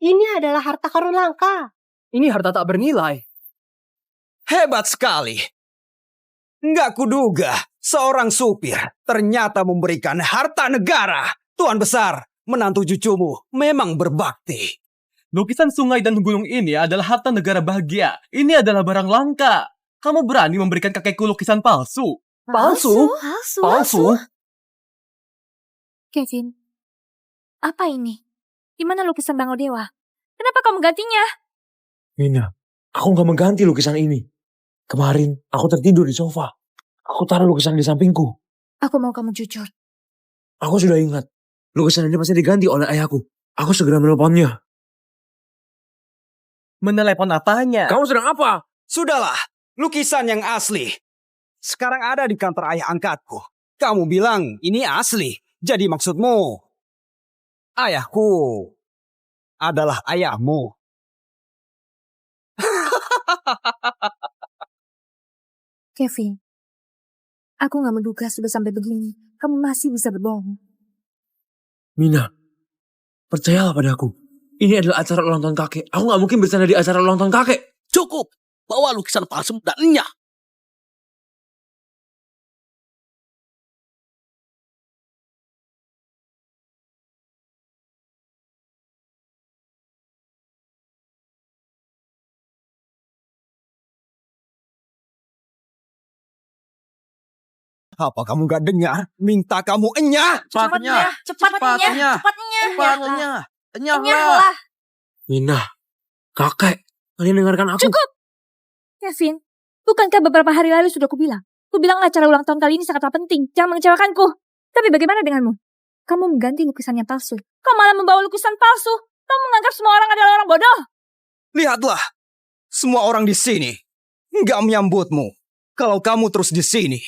Ini adalah harta karun langka. Ini harta tak bernilai. Hebat sekali. Nggak kuduga seorang supir ternyata memberikan harta negara. Tuan besar, menantu cucumu memang berbakti. Lukisan sungai dan gunung ini adalah harta negara bahagia. Ini adalah barang langka. Kamu berani memberikan kakekku lukisan palsu? Palsu? Palsu? Kevin, apa ini? Di mana lukisan Bango Dewa? Kenapa kamu gantinya? Mina, aku nggak mengganti lukisan ini. Kemarin aku tertidur di sofa. Aku taruh lukisan di sampingku. Aku mau kamu jujur. Aku sudah ingat. Lukisan ini pasti diganti oleh ayahku. Aku segera menelponnya. Menelepon apanya? Kamu sedang apa? Sudahlah, lukisan yang asli. Sekarang ada di kantor ayah angkatku. Kamu bilang ini asli. Jadi maksudmu, ayahku adalah ayahmu. Kevin, aku gak menduga sudah sampai begini. Kamu masih bisa berbohong. Mina, percayalah padaku. Ini adalah acara ulang tahun kakek. Aku gak mungkin bersandar di acara ulang tahun kakek. Cukup, bawa lukisan palsu dan enyah. Apa kamu gak dengar? Minta kamu enyah. Cepatnya. Enyahlah. Mina, kakek, kalian dengarkan aku. Cukup! Kevin, bukankah beberapa hari lalu sudah kubilang? Kubilang acara ulang tahun kali ini sangatlah penting. Jangan mengecewakanku. Tapi bagaimana denganmu? Kamu mengganti lukisan yang palsu. Kau malah membawa lukisan palsu. Kamu menganggap semua orang adalah orang bodoh. Lihatlah, semua orang di sini nggak menyambutmu. Kalau kamu terus di sini,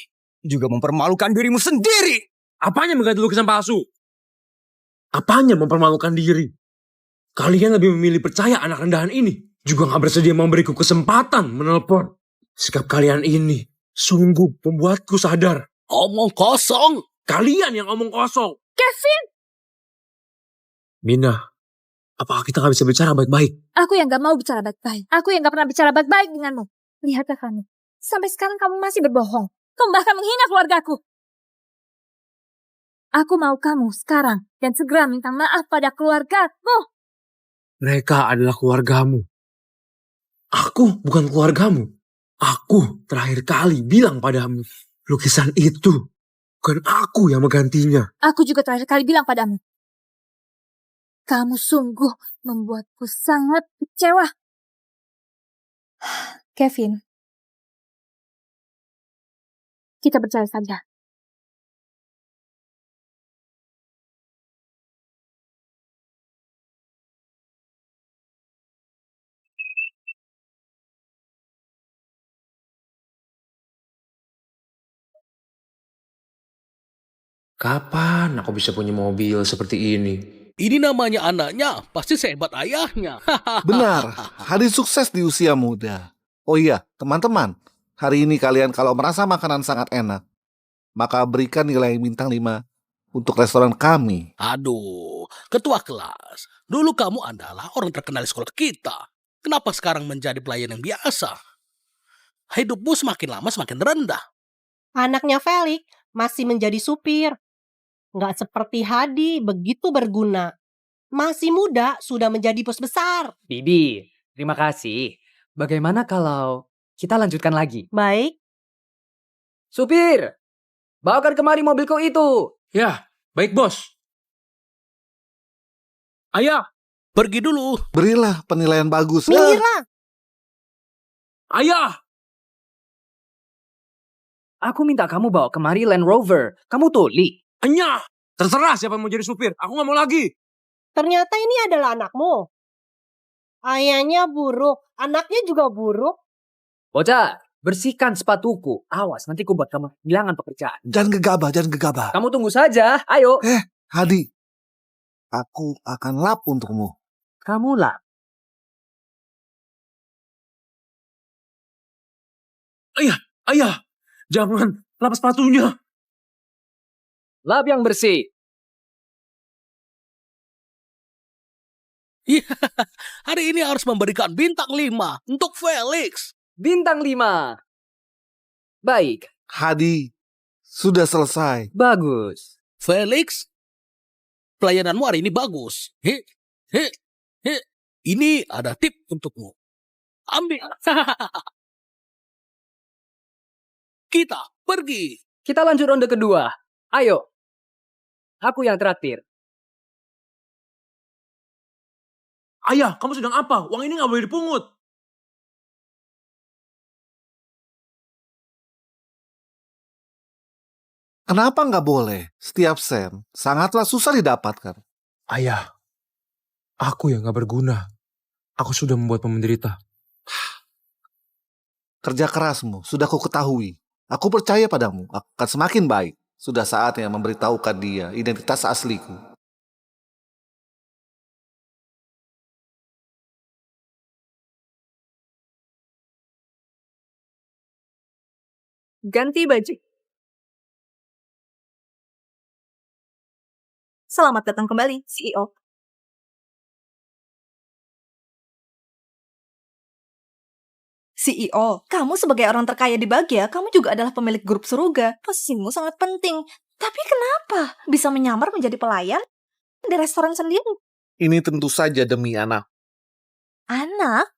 juga mempermalukan dirimu sendiri. Apanya mengganti lukisan palsu? Apanya mempermalukan diri? Kalian lebih memilih percaya anak rendahan ini. Juga gak bersedia memberiku kesempatan menelpon. Sikap kalian ini sungguh membuatku sadar. Omong kosong. Kalian yang omong kosong. Kevin! Mina, apakah kita gak bisa bicara baik-baik? Aku yang gak mau bicara baik-baik. Aku yang gak pernah bicara baik-baik denganmu. Lihatlah kamu. Sampai sekarang kamu masih berbohong. Kamu bahkan menghina keluargaku. Aku mau kamu sekarang dan segera minta maaf pada keluargaku. Mereka adalah keluargamu. Aku bukan keluargamu. Aku terakhir kali bilang padamu, lukisan itu bukan aku yang menggantinya. Aku juga terakhir kali bilang padamu. Kamu sungguh membuatku sangat kecewa. Kevin, kita percaya saja. Kapan aku bisa punya mobil seperti ini? Ini namanya anaknya, pasti sehebat ayahnya. Benar, hari sukses di usia muda. Oh iya, teman-teman, hari ini kalian kalau merasa makanan sangat enak, maka berikan nilai bintang 5 untuk restoran kami. Aduh, ketua kelas. Dulu kamu adalah orang terkenal di sekolah kita. Kenapa sekarang menjadi pelayan yang biasa? Hidupmu semakin lama semakin rendah. Anaknya Felix masih menjadi supir. Nggak seperti Hadi begitu berguna. Masih muda sudah menjadi bos besar. Bibi, terima kasih. Bagaimana kalau kita lanjutkan lagi? Baik, Supir, bawakan kemari mobilku itu. Ya, baik bos. Ayah, Pergi dulu. Berilah penilaian bagus. minggirlah. ayah. Aku minta kamu bawa kemari Land Rover. Kamu tuli. Enyah. Terserah siapa yang mau jadi supir. Aku gak mau lagi. Ternyata ini adalah anakmu. Ayahnya buruk, anaknya juga buruk. Bocah, bersihkan sepatuku. Awas, nanti ku buat kamu kehilangan pekerjaan. Jangan gegabah, jangan gegabah. Kamu tunggu saja. Ayo. Hadi, aku akan lap untukmu. Kamulah. Ayah, jangan. Lepas sepatunya. Lap yang bersih. Iya, hari ini harus memberikan bintang 5 untuk Felix. Bintang 5. Baik, Hadi, sudah selesai. bagus. Felix, pelayananmu hari ini bagus. He, he, he. Ini ada tip untukmu. Ambil. Kita pergi. Kita lanjut ronde kedua. Ayo. Aku yang traktir. Ayah, kamu sedang apa? Uang ini nggak boleh dipungut. Kenapa nggak boleh? Setiap sen sangatlah susah didapatkan. Ayah, aku yang nggak berguna. Aku sudah membuatmu menderita. Kerja kerasmu sudah ku ketahui. Aku percaya padamu akan semakin baik. Sudah saatnya memberitahukan dia identitas asliku. Ganti baju. Selamat datang kembali, CEO. CEO, kamu sebagai orang terkaya di Bahagia, kamu juga adalah pemilik grup Suruga. Posisimu sangat penting. Tapi kenapa bisa menyamar menjadi pelayan di restoran sendiri? Ini tentu saja demi anak. Anak?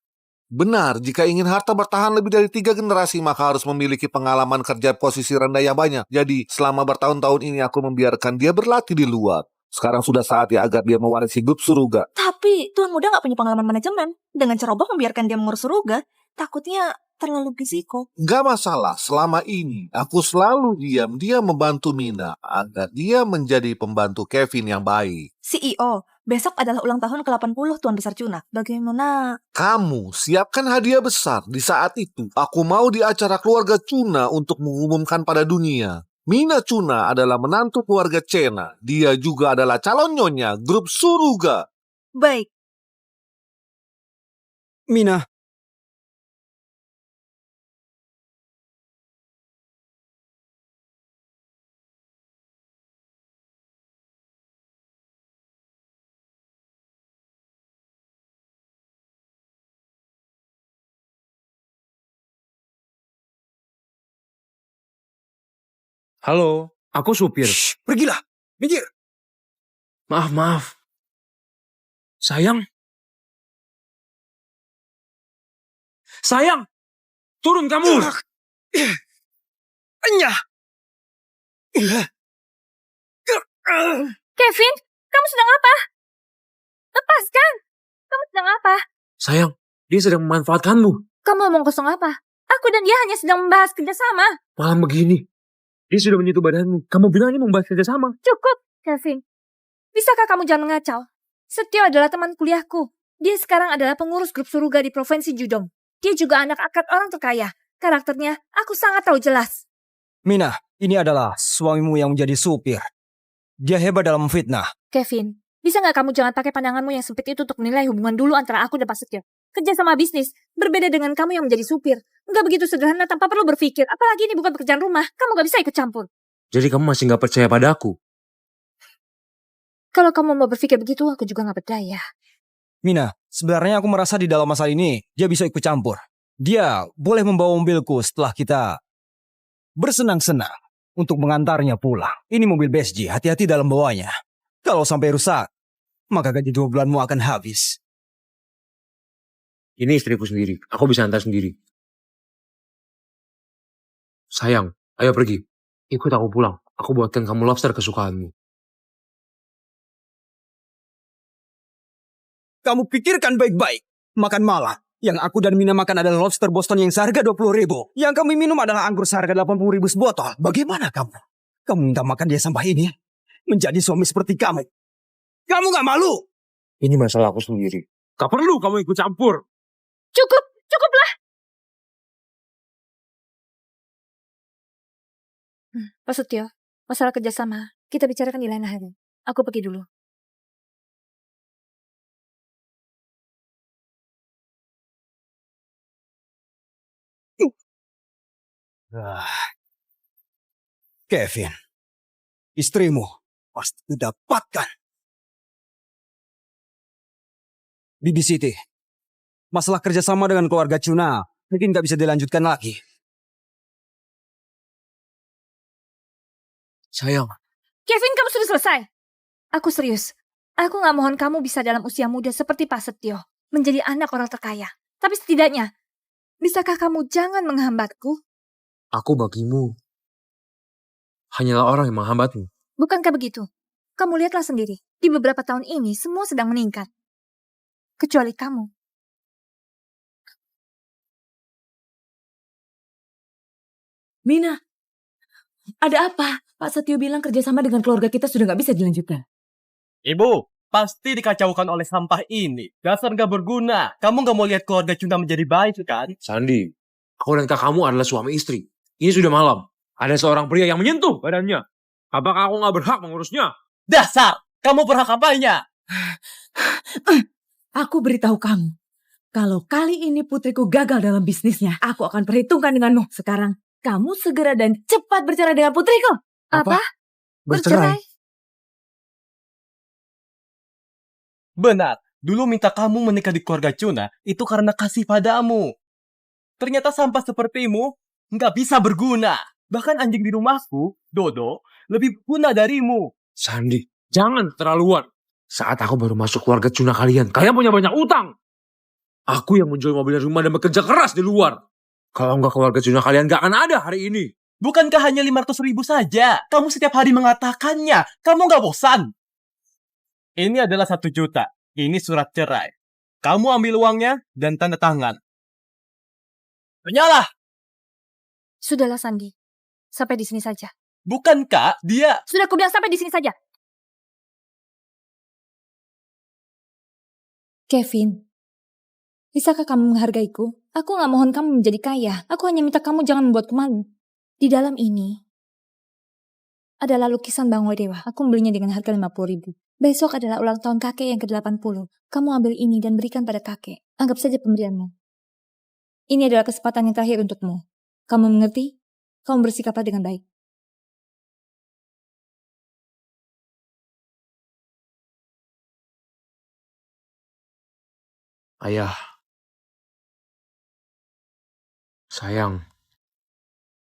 Benar, jika ingin harta bertahan lebih dari 3 generasi, maka harus memiliki pengalaman kerja posisi rendah yang banyak. Jadi, selama bertahun-tahun ini aku membiarkan dia berlatih di luar. Sekarang sudah saatnya agar dia mewarisi grup Suruga. Tapi Tuan Muda nggak punya pengalaman manajemen. Dengan ceroboh membiarkan dia mengurus Suruga, takutnya terlalu berisiko. Nggak masalah, selama ini aku selalu diam. Dia membantu Mina agar dia menjadi pembantu Kevin yang baik. CEO, besok adalah ulang tahun ke-80 Tuan Besar Cuna. Bagaimana? Kamu siapkan hadiah besar. Di saat itu, aku mau di acara keluarga Cuna untuk mengumumkan pada dunia. Mina Cuna adalah menantu keluarga Cena. Dia juga adalah calon nyonya grup Suruga. Baik. Mina, Halo, aku supir. pergilah. Minggir. Maaf. Sayang, turun kamu. Enya. Kevin, kamu sedang apa? Lepaskan. Kamu sedang apa? Sayang, dia sedang memanfaatkanmu. Kamu omong kosong apa? Aku dan dia hanya sedang membahas kerjasama. Malam begini, dia sudah menyentuh badanmu. Kamu bilang ini membahas kerjasama. Cukup, Kevin. Bisakah kamu jangan mengacau? Setio adalah teman kuliahku. Dia sekarang adalah pengurus grup Suruga di Provinsi Judong. Dia juga anak angkat orang terkaya. Karakternya aku sangat tahu jelas. Mina, ini adalah suamimu yang menjadi supir. Dia hebat dalam fitnah. Kevin, bisa nggak kamu jangan pakai pandanganmu yang sempit itu untuk menilai hubungan dulu antara aku dan Pak Setio? Kerja sama bisnis, berbeda dengan kamu yang menjadi supir. Nggak begitu sederhana tanpa perlu berpikir. Apalagi ini bukan pekerjaan rumah, kamu nggak bisa ikut campur. Jadi kamu masih nggak percaya padaku? Kalau kamu mau berpikir begitu, aku juga nggak berdaya. Mina, sebenarnya aku merasa di dalam masalah ini, dia bisa ikut campur. Dia boleh membawa mobilku setelah kita bersenang-senang untuk mengantarnya pulang. Ini mobil BSG, hati-hati dalam bawanya. Kalau sampai rusak, maka gaji 2 bulanmu akan habis. Ini istriku sendiri. Aku bisa antar sendiri. Sayang, ayo pergi. Ikut aku pulang. Aku buatkan kamu lobster kesukaanmu. Kamu pikirkan baik-baik. Makan malam. Yang aku dan Mina makan adalah lobster Boston yang seharga 20.000. Yang kami minum adalah anggur seharga 80.000 sebotol. Bagaimana kamu? Kamu minta makan dia sampah ini? Menjadi suami seperti kamu. Kamu gak malu? Ini masalah aku sendiri. Gak perlu kamu ikut campur. Cukuplah. Pak Setio, masalah kerjasama, kita bicarakan di lain hari. Aku pergi dulu. Kevin, istrimu pasti didapatkan. Bibi Siti, masalah kerjasama dengan keluarga Cuna mungkin nggak bisa dilanjutkan lagi. Sayang, Kevin, kamu sudah selesai. Aku serius. Aku gak mohon kamu bisa dalam usia muda seperti Pak Setio menjadi anak orang terkaya. Tapi setidaknya, bisakah kamu jangan menghambatku? aku bagimu hanyalah orang yang menghambatmu. Bukankah begitu? Kamu lihatlah sendiri. Di beberapa tahun ini semua sedang meningkat. Kecuali kamu. Mina, ada apa? Pak Setio bilang kerjasama dengan keluarga kita sudah nggak bisa dilanjutkan. Ibu, pasti dikacaukan oleh sampah ini. Dasar nggak berguna. Kamu nggak mau lihat keluarga Cuna menjadi baik, kan? Sandi, aku dan kakakmu adalah suami istri. Ini sudah malam. Ada seorang pria yang menyentuh badannya. Apakah aku nggak berhak mengurusnya? Dasar! Kamu berhak apanya? Aku beritahu kamu, kalau kali ini putriku gagal dalam bisnisnya, aku akan perhitungkan denganmu. Sekarang, kamu segera dan cepat bercerai dengan putriku. Apa? Bercerai? Benar, dulu minta kamu menikah di keluarga Cuna itu karena kasih padamu. Ternyata sampah sepertimu nggak bisa berguna. Bahkan anjing di rumahku, Dodo, lebih berguna darimu. Sandi, jangan terlaluan. Saat aku baru masuk keluarga Cuna kalian punya banyak utang. Aku yang menjual mobil dan rumah dan bekerja keras di luar. Kalau enggak keluarga Cuna kalian gak akan ada hari ini. Bukankah hanya 500.000 saja? Kamu setiap hari mengatakannya. Kamu nggak bosan? Ini adalah 1 juta. Ini surat cerai. Kamu ambil uangnya dan tanda tangan. Penyalah! Sudahlah Sandi. Sampai di sini saja. Bukankah dia... Sudah aku bilang sampai di sini saja. Kevin, bisakah kamu menghargaiku? Aku gak mohon kamu menjadi kaya. Aku hanya minta kamu jangan membuatku malu. Di dalam ini adalah lukisan Bang Dewa. Aku membelinya dengan harga 50.000. Besok adalah ulang tahun kakek yang ke-80. Kamu ambil ini dan berikan pada kakek. Anggap saja pemberianmu. Ini adalah kesempatan yang terakhir untukmu. Kamu mengerti? Kamu bersikaplah dengan baik. Ayah. Sayang.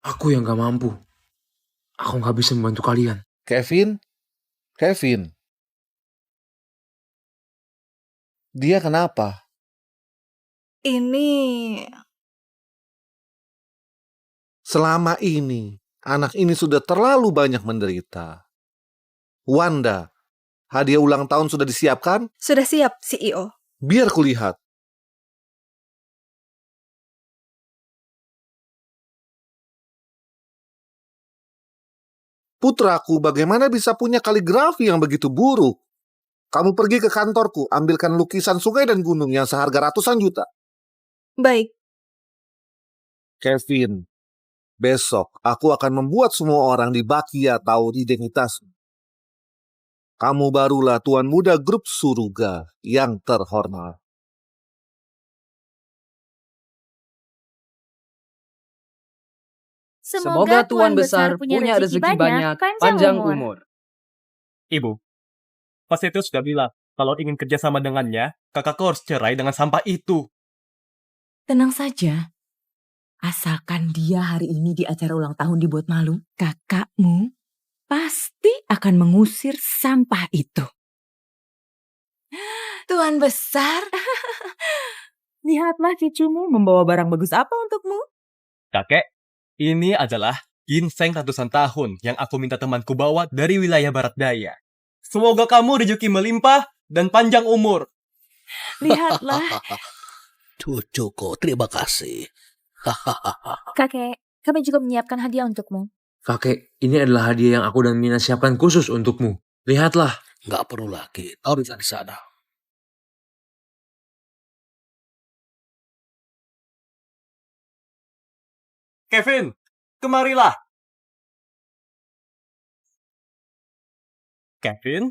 Aku yang gak mampu. Aku gak bisa membantu kalian. Kevin? Dia kenapa? Ini Selama ini, anak ini sudah terlalu banyak menderita. Wanda, hadiah ulang tahun sudah disiapkan? sudah siap, CEO. Biar kulihat. Putraku, bagaimana bisa punya kaligrafi yang begitu buruk? Kamu pergi ke kantorku, ambilkan lukisan sungai dan gunung yang seharga ratusan juta. Baik, Kevin, besok aku akan membuat semua orang di Bakia tahu identitasmu. Kamu barulah tuan muda grup Suruga yang terhormat. Semoga Tuan Besar punya rezeki banyak, panjang umur. Ibu, Pak Setio sudah bilang, kalau ingin kerjasama dengannya, kakakku harus cerai dengan sampah itu. Tenang saja. Asalkan dia hari ini di acara ulang tahun dibuat malu, kakakmu pasti akan mengusir sampah itu. Tuan Besar, lihatlah cucumu membawa barang bagus apa untukmu. Kakek, ini adalah ginseng ratusan tahun yang aku minta temanku bawa dari wilayah barat daya. Semoga kamu rezeki melimpah dan panjang umur. Lihatlah. Cucuku, terima kasih. Kakek, kami juga menyiapkan hadiah untukmu. Kakek, ini adalah hadiah yang aku dan Mina siapkan khusus untukmu. Lihatlah. Nggak perlu lagi. Taruh di sana. Kevin, kemarilah. Kevin,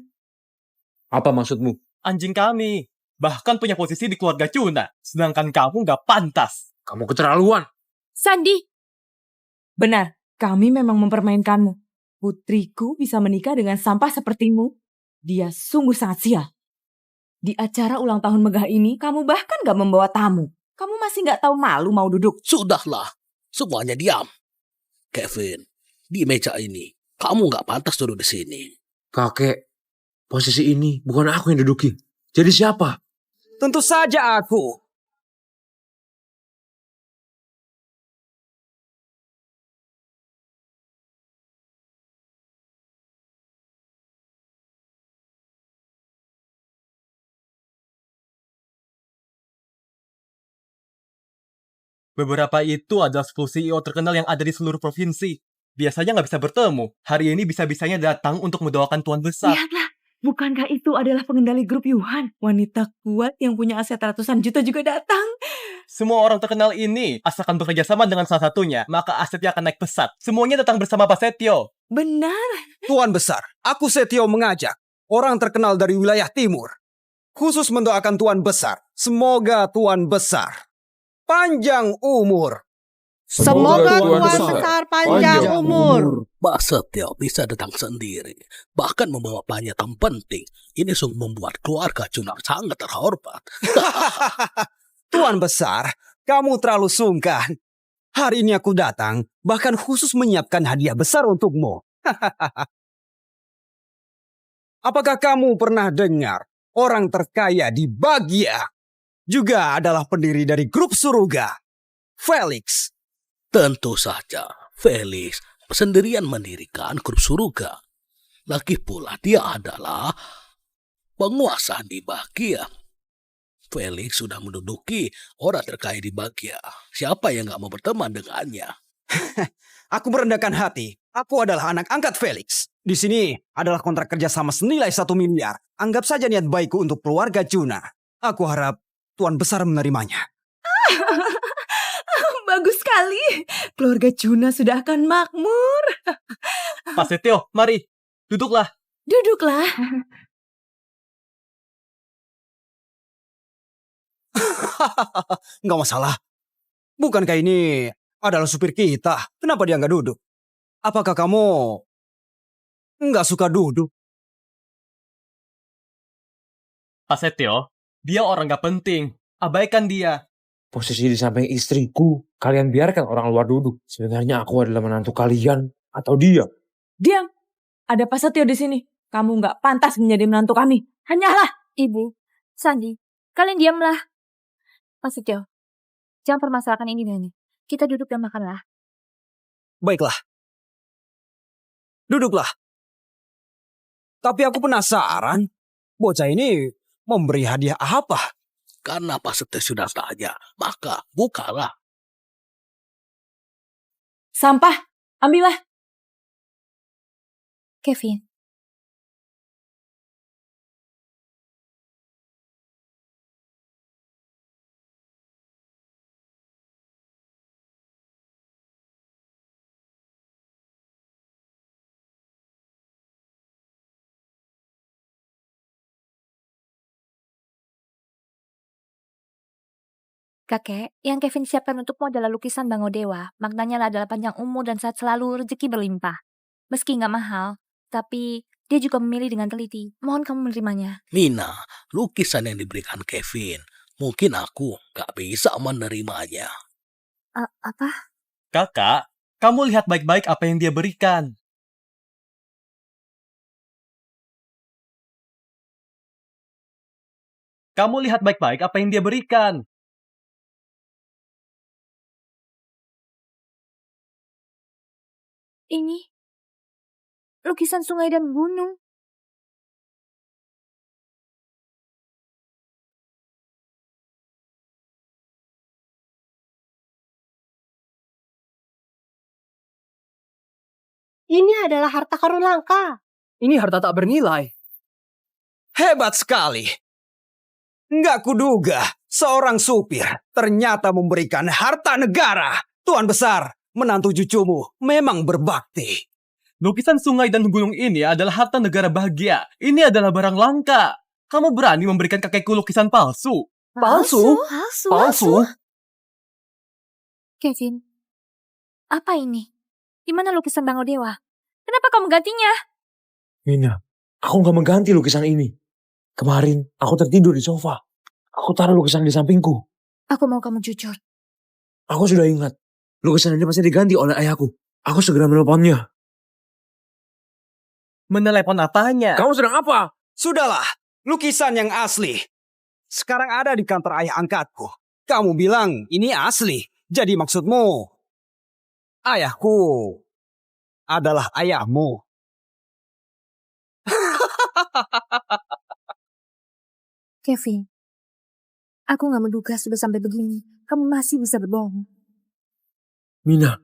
Apa maksudmu? anjing kami. Bahkan punya posisi di keluarga Cuna. Sedangkan kamu nggak pantas. Kamu keterlaluan. Sandi, Benar, kami memang mempermainkanmu. Putriku bisa menikah dengan sampah sepertimu. Dia sungguh sangat sial. Di acara ulang tahun megah ini, kamu bahkan gak membawa tamu. Kamu masih gak tahu malu mau duduk. Sudahlah, semuanya diam. Kevin, di meja ini, kamu gak pantas duduk di sini. Kakek, posisi ini bukan aku yang duduki. Jadi siapa? Tentu saja aku. Beberapa itu adalah 10 CEO terkenal yang ada di seluruh provinsi. Biasanya nggak bisa bertemu. Hari ini bisa-bisanya datang untuk mendoakan Tuan Besar. Lihatlah, bukankah itu adalah pengendali grup Yuhan? Wanita kuat yang punya aset ratusan juta juga datang. Semua orang terkenal ini, asalkan bekerja sama dengan salah satunya, maka asetnya akan naik pesat. Semuanya datang bersama Pak Setio. Benar. Tuan Besar, aku Setio mengajak orang terkenal dari wilayah timur. Khusus mendoakan Tuan Besar. Semoga Tuan Besar panjang umur. Semoga Tuan Besar panjang umur. Pak Setio bisa datang sendiri, bahkan membawa banyak tamu penting. Ini sungguh membuat keluarga Cuna sangat terhormat. Tuan Besar, kamu terlalu sungkan. Hari ini aku datang, bahkan khusus menyiapkan hadiah besar untukmu. Apakah kamu pernah dengar orang terkaya di Bagia juga adalah pendiri dari grup Suruga, Felix? Tentu saja, Felix sendirian mendirikan grup Suruga. Lagi pula dia adalah penguasa di Bagia. Felix sudah menduduki orang terkaya di Bagia. Siapa yang gak mau berteman dengannya? Aku merendahkan hati. Aku adalah anak angkat Felix. Di sini adalah kontrak kerja sama senilai 1 miliar. Anggap saja niat baikku untuk keluarga Cuna. Aku harap Tuan Besar menerimanya. Bagus sekali. Keluarga Cuna sudah akan makmur. Pak Setio, mari, duduklah. Duduklah. Nggak masalah. Bukankah ini adalah supir kita? Kenapa dia nggak duduk? Apakah kamu nggak suka duduk? Pak Setio, dia orang gak penting. Abaikan dia. Posisi di samping istriku. Kalian biarkan orang luar duduk. Sebenarnya aku adalah menantu kalian atau dia. Diam. Ada Pak Setio di sini. Kamu nggak pantas menjadi menantu kami. Hanyalah. Ibu, Sandi, kalian diamlah. Mas Setio, jangan permasalahkan ini dengan ini. Kita duduk dan makanlah. Baiklah. Duduklah. Tapi aku penasaran, bocah ini memberi hadiah apa? Karena Pak Setio sudah tanya, maka bukalah. Sampah, ambillah. Kevin, kakek, yang Kevin siapkan untukmu adalah lukisan Bango Dewa. Maknanya adalah panjang umur dan sehat selalu, rezeki berlimpah. Meski nggak mahal, tapi dia juga memilih dengan teliti. Mohon kamu menerimanya. Nina, lukisan yang diberikan Kevin, mungkin aku gak bisa menerimanya. Apa? Kakak, kamu lihat baik-baik apa yang dia berikan. Kamu lihat baik-baik apa yang dia berikan. Ini lukisan sungai dan gunung. Ini adalah harta karun langka. Ini harta tak bernilai. Hebat sekali. Nggak kuduga seorang supir ternyata memberikan harta negara. Tuan Besar, menantu cucumu memang berbakti. Lukisan sungai dan gunung ini adalah harta negara Bagia. Ini adalah barang langka. Kamu berani memberikan kakekku lukisan palsu? Palsu? Palsu? Kevin, apa ini? Di mana lukisan Bango Dewa? Kenapa kau menggantinya? Mina, aku nggak mengganti lukisan ini. Kemarin aku tertidur di sofa. Aku taruh lukisan di sampingku. Aku mau kamu jujur. Aku sudah ingat. Lukisan ini pasti diganti oleh ayahku. Aku segera menelponnya. Menelepon apanya? Kamu sedang apa? Sudahlah, lukisan yang asli. Sekarang ada di kantor ayah angkatku. Kamu bilang ini asli. Jadi maksudmu, ayahku adalah ayahmu. Kevin, aku gak menduga sudah sampai begini. Kamu masih bisa berbohong. Mina,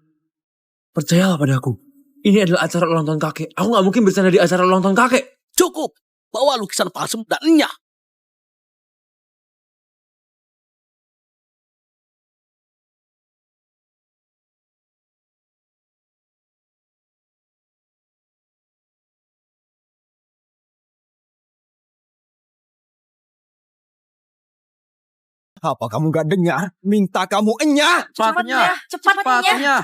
percayalah padaku. Ini adalah acara ulang tahun kakek. Aku gak mungkin bercanda di acara ulang tahun kakek. Cukup, bawa lukisan palsu dan enyah. Apa kamu gak dengar? Minta kamu enyah. Cepatnya. Cepatnya.